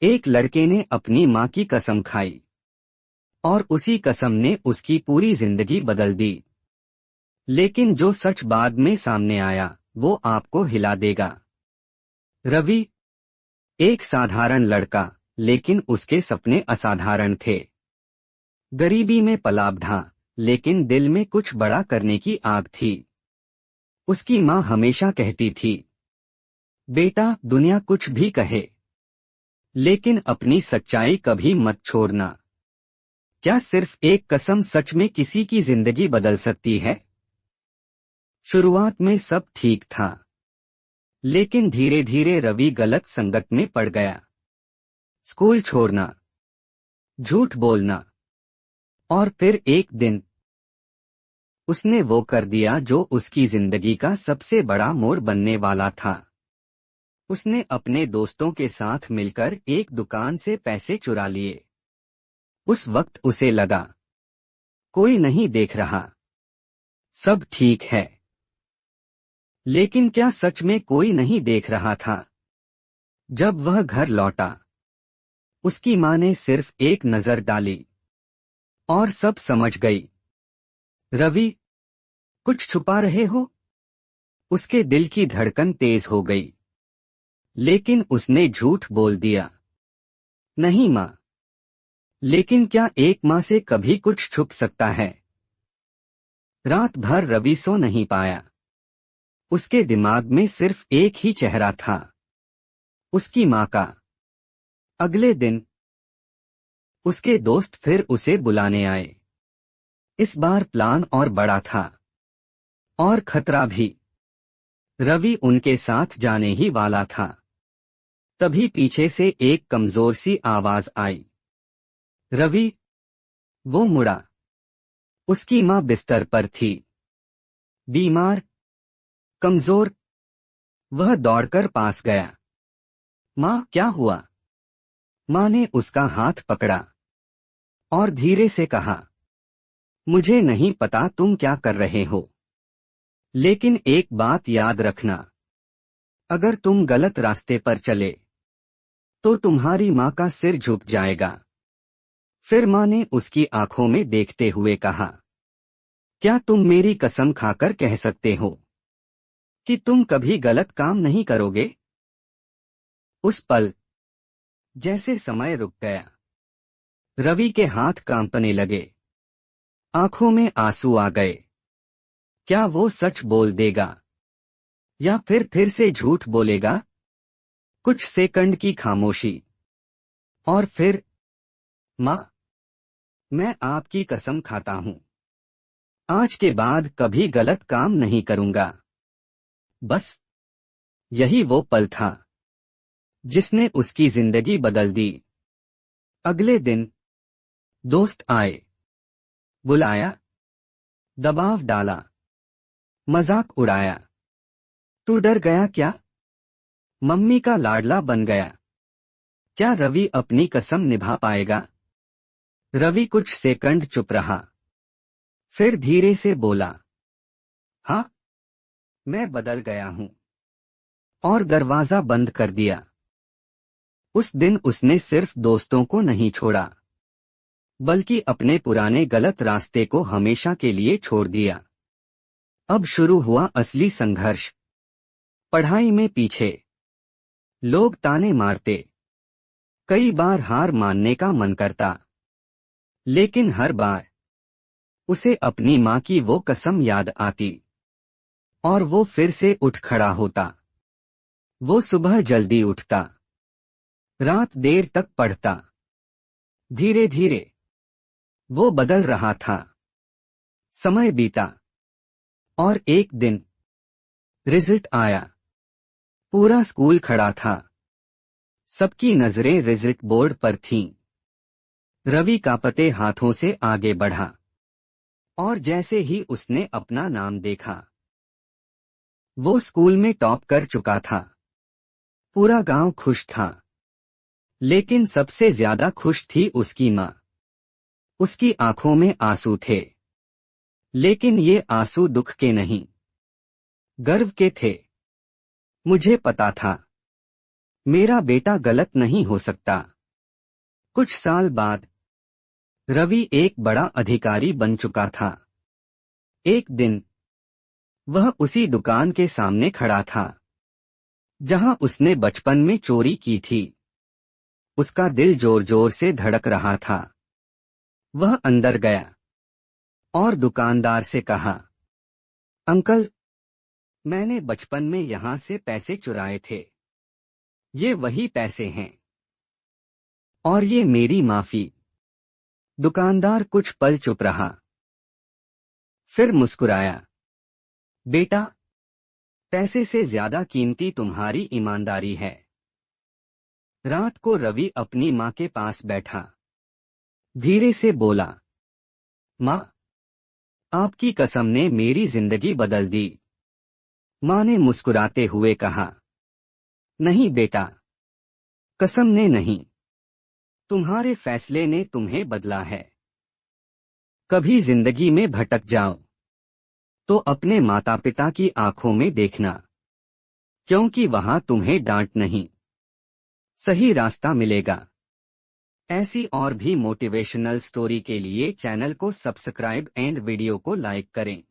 एक लड़के ने अपनी माँ की कसम खाई और उसी कसम ने उसकी पूरी जिंदगी बदल दी। लेकिन जो सच बाद में सामने आया वो आपको हिला देगा। रवि एक साधारण लड़का, लेकिन उसके सपने असाधारण थे। गरीबी में पला बढ़ा, लेकिन दिल में कुछ बड़ा करने की आग थी। उसकी माँ हमेशा कहती थी, बेटा दुनिया कुछ भी कहे, लेकिन अपनी सच्चाई कभी मत छोड़ना। क्या सिर्फ एक कसम सच में किसी की जिंदगी बदल सकती है? शुरुआत में सब ठीक था, लेकिन धीरे धीरे रवि गलत संगत में पड़ गया। स्कूल छोड़ना, झूठ बोलना, और फिर एक दिन उसने वो कर दिया जो उसकी जिंदगी का सबसे बड़ा मोड़ बनने वाला था। उसने अपने दोस्तों के साथ मिलकर एक दुकान से पैसे चुरा लिए। उस वक्त उसे लगा, कोई नहीं देख रहा, सब ठीक है। लेकिन क्या सच में कोई नहीं देख रहा था? जब वह घर लौटा, उसकी माँ ने सिर्फ एक नजर डाली और सब समझ गई। रवि, कुछ छुपा रहे हो? उसके दिल की धड़कन तेज हो गई, लेकिन उसने झूठ बोल दिया, नहीं माँ। लेकिन क्या एक माँ से कभी कुछ छुप सकता है? रात भर रवि सो नहीं पाया। उसके दिमाग में सिर्फ एक ही चेहरा था, उसकी माँ का। अगले दिन उसके दोस्त फिर उसे बुलाने आए। इस बार प्लान और बड़ा था, और खतरा भी। रवि उनके साथ जाने ही वाला था, तभी पीछे से एक कमजोर सी आवाज आई, रवि। वो मुड़ा। उसकी माँ बिस्तर पर थी, बीमार, कमजोर। वह दौड़कर पास गया। माँ, क्या हुआ? माँ ने उसका हाथ पकड़ा और धीरे से कहा, मुझे नहीं पता तुम क्या कर रहे हो, लेकिन एक बात याद रखना, अगर तुम गलत रास्ते पर चले तो तुम्हारी माँ का सिर झुक जाएगा। फिर माँ ने उसकी आंखों में देखते हुए कहा, क्या तुम मेरी कसम खाकर कह सकते हो कि तुम कभी गलत काम नहीं करोगे? उस पल जैसे समय रुक गया। रवि के हाथ कांपने लगे, आंखों में आंसू आ गए। क्या वो सच बोल देगा या फिर से झूठ बोलेगा? कुछ सेकंड की खामोशी, और फिर, माँ, मैं आपकी कसम खाता हूँ, आज के बाद कभी गलत काम नहीं करूंगा। बस यही वो पल था जिसने उसकी जिंदगी बदल दी। अगले दिन दोस्त आए, बुलाया, दबाव डाला, मजाक उड़ाया। तू डर गया क्या? मम्मी का लाडला बन गया। क्या रवि अपनी कसम निभा पाएगा? रवि कुछ सेकंड चुप रहा, फिर धीरे से बोला, हाँ, मैं बदल गया हूं, और दरवाजा बंद कर दिया। उस दिन उसने सिर्फ दोस्तों को नहीं छोड़ा, बल्कि अपने पुराने गलत रास्ते को हमेशा के लिए छोड़ दिया। अब शुरू हुआ असली संघर्ष। पढ़ाई में पीछे, लोग ताने मारते, कई बार हार मानने का मन करता, लेकिन हर बार उसे अपनी माँ की वो कसम याद आती, और वो फिर से उठ खड़ा होता। वो सुबह जल्दी उठता, रात देर तक पढ़ता। धीरे धीरे वो बदल रहा था। समय बीता, और एक दिन रिजल्ट आया। पूरा स्कूल खड़ा था, सबकी नजरें रिजल्ट बोर्ड पर थीं। रवि कांपते हाथों से आगे बढ़ा, और जैसे ही उसने अपना नाम देखा, वो स्कूल में टॉप कर चुका था। पूरा गांव खुश था, लेकिन सबसे ज्यादा खुश थी उसकी माँ। उसकी आंखों में आंसू थे, लेकिन ये आंसू दुख के नहीं, गर्व के थे। मुझे पता था मेरा बेटा गलत नहीं हो सकता। कुछ साल बाद रवि एक बड़ा अधिकारी बन चुका था। एक दिन वह उसी दुकान के सामने खड़ा था जहां उसने बचपन में चोरी की थी। उसका दिल जोर जोर से धड़क रहा था। वह अंदर गया और दुकानदार से कहा, अंकल, मैंने बचपन में यहां से पैसे चुराए थे। ये वही पैसे हैं और ये मेरी माफी। दुकानदार कुछ पल चुप रहा, फिर मुस्कुराया, बेटा, पैसे से ज्यादा कीमती तुम्हारी ईमानदारी है। रात को रवि अपनी माँ के पास बैठा, धीरे से बोला, माँ, आपकी कसम ने मेरी जिंदगी बदल दी। माँ ने मुस्कुराते हुए कहा, नहीं बेटा, कसम ने नहीं, तुम्हारे फैसले ने तुम्हें बदला है। कभी जिंदगी में भटक जाओ तो अपने माता पिता की आंखों में देखना, क्योंकि वहां तुम्हें डांट नहीं, सही रास्ता मिलेगा। ऐसी और भी मोटिवेशनल स्टोरी के लिए चैनल को सब्सक्राइब एंड वीडियो को लाइक करें।